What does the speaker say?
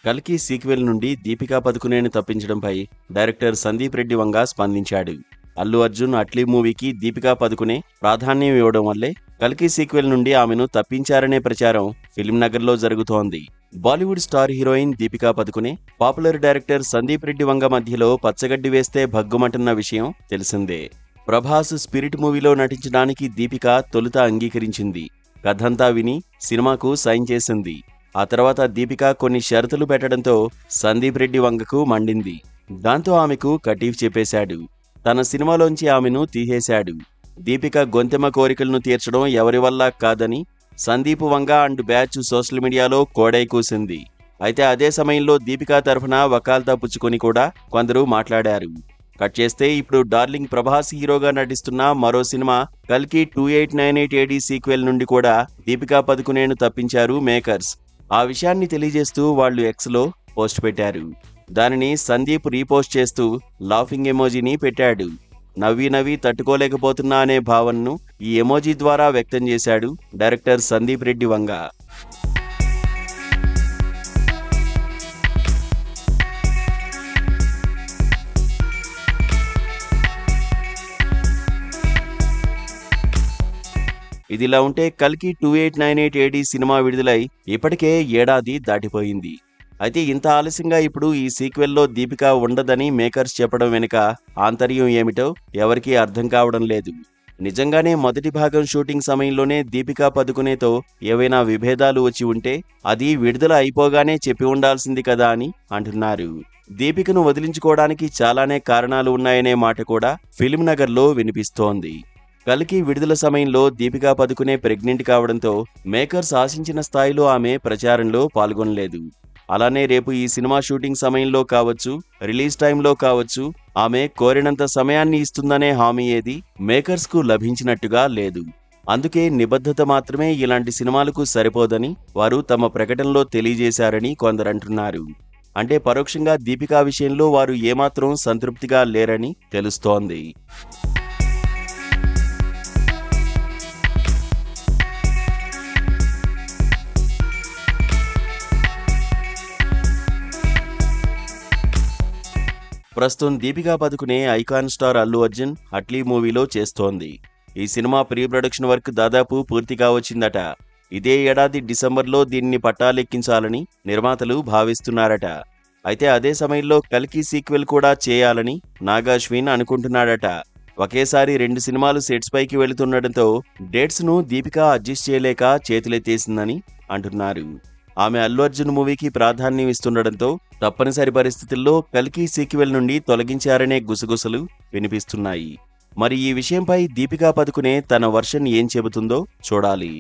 కల్కి సీక్వెల్ నుండి దీపికా పదుకునేని తప్పించడంపై డైరెక్టర్ సందీప్ రెడ్డి వంగ స్పందించాడు. అల్లు అర్జున్ అట్లీ మూవీకి దీపికా పదుకునే ప్రాధాన్యం ఇవ్వడం వల్లే కల్కి సీక్వెల్ నుండి ఆమెను తప్పించారనే ప్రచారం ఫిల్మ్ నగర్లో జరుగుతోంది. Bollywood star heroine Deepika Padukone, popular director Sandeep Reddy Vanga మధ్యలో పచ్చగడ్డి వేస్తే భగ్గుమంటున్న విషయం తెలిసిందే. ప్రభాస్ స్పిరిట్ మూవీలో నటించడానికి దీపిక తొలుత అంగీకరించింది. కథంతా విని సినిమాకు సైన్ చేసింది. ఆ తర్వాత దీపిక కొన్ని షరతులు పెట్టడంతో సందీప్ రెడ్డి వంగకు మండింది. దాంతో ఆమెకు కటీఫ్ చెప్పేశాడు. తన సినిమాలోంచి ఆమెను తీసేశాడు. దీపిక గొంతెమ్మ కోరికలను తీర్చడం ఎవరి వల్ల కాదని సందీప్ వంగ అండ్ బ్యాచ్ సోషల్ మీడియాలో కోడై కూసింది. అయితే అదే సమయంలో దీపిక తరఫున వకాల్తా పుచ్చుకొని కూడా కొందరు మాట్లాడారు. కట్ చేస్తే ఇప్పుడు డార్లింగ్ ప్రభాస్ హీరోగా నటిస్తున్న మరో సినిమా కల్కి 2898 AD సీక్వెల్ నుండి కూడా దీపికా పదుకునేను తప్పించారు మేకర్స్. ఆ విషయాన్ని తెలియజేస్తూ వాళ్ళు ఎక్స్లో పోస్ట్ పెట్టారు. దానిని సందీప్ రీపోస్ట్ చేస్తూ లాఫింగ్ ఎమోజీని పెట్టాడు. నవ్వి తట్టుకోలేకపోతున్నా అనే భావనను ఈ ఎమోజీ ద్వారా వ్యక్తం చేశాడు డైరెక్టర్ సందీప్ రెడ్డి వంగ. ఇదిలా ఉంటే కల్కి 2898 AD సినిమా విడుదలై ఇప్పటికే ఏడాది దాటిపోయింది. అయితే ఇంత ఆలస్యంగా ఇప్పుడు ఈ సీక్వెల్లో దీపిక ఉండదని మేకర్స్ చెప్పడం వెనుక ఆంతర్యం ఏమిటో ఎవరికీ అర్థం కావడం లేదు. నిజంగానే మొదటి భాగం షూటింగ్ సమయంలోనే దీపికా పదుకునేతో ఏవైనా విభేదాలు వచ్చి ఉంటే అది విడుదల అయిపోగానే చెప్పి ఉండాల్సింది కదా అని అంటున్నారు. దీపికను వదిలించుకోవడానికి చాలానే కారణాలు ఉన్నాయనే మాట కూడా ఫిల్మ్ నగర్లో వినిపిస్తోంది. కల్కి విడుదల సమయంలో దీపికా పదుకునే ప్రెగ్నెంట్ కావడంతో మేకర్స్ ఆశించిన స్థాయిలో ఆమె ప్రచారంలో పాల్గొనలేదు. అలానే రేపు ఈ సినిమా షూటింగ్ సమయంలో కావచ్చు, రిలీజ్ టైంలో కావచ్చు, ఆమె కోరినంత సమయాన్ని ఇస్తుందనే హామీ ఏది మేకర్స్కు లభించినట్టుగా లేదు. అందుకే నిబద్ధత మాత్రమే ఇలాంటి సినిమాలకు సరిపోదని వారు తమ ప్రకటనలో తెలియజేశారని కొందరంటున్నారు. అంటే పరోక్షంగా దీపికా విషయంలో వారు ఏమాత్రం సంతృప్తిగా లేరని తెలుస్తోంది. ప్రస్తుతం దీపికా పదుకునే ఐకాన్ స్టార్ అల్లు అర్జున్ అట్లీ మూవీలో చేస్తోంది. ఈ సినిమా ప్రీ ప్రొడక్షన్ వర్క్ దాదాపు పూర్తిగా వచ్చిందట. ఇదే ఏడాది డిసెంబర్లో దీన్ని పట్టాలెక్కించాలని నిర్మాతలు భావిస్తున్నారట. అయితే అదే సమయంలో కల్కి సీక్వెల్ కూడా చేయాలని నాగాశ్విన్ అనుకుంటున్నాడట. ఒకేసారి 2 సినిమాలు సెట్స్ పైకి వెళుతుండటంతో డేట్స్ను దీపిక అడ్జస్ట్ చేయలేక చేతులెత్తేసిందని అంటున్నారు. ఆమె అల్లు అర్జున్ మూవీకి ప్రాధాన్యం ఇస్తుండటంతో తప్పనిసరి పరిస్థితుల్లో కల్కి సీక్వెల్ నుండి తొలగించారనే గుసగుసలు వినిపిస్తున్నాయి. మరి ఈ విషయంపై దీపికా పదుకునే తన వర్షన్ ఏం చెబుతుందో చూడాలి.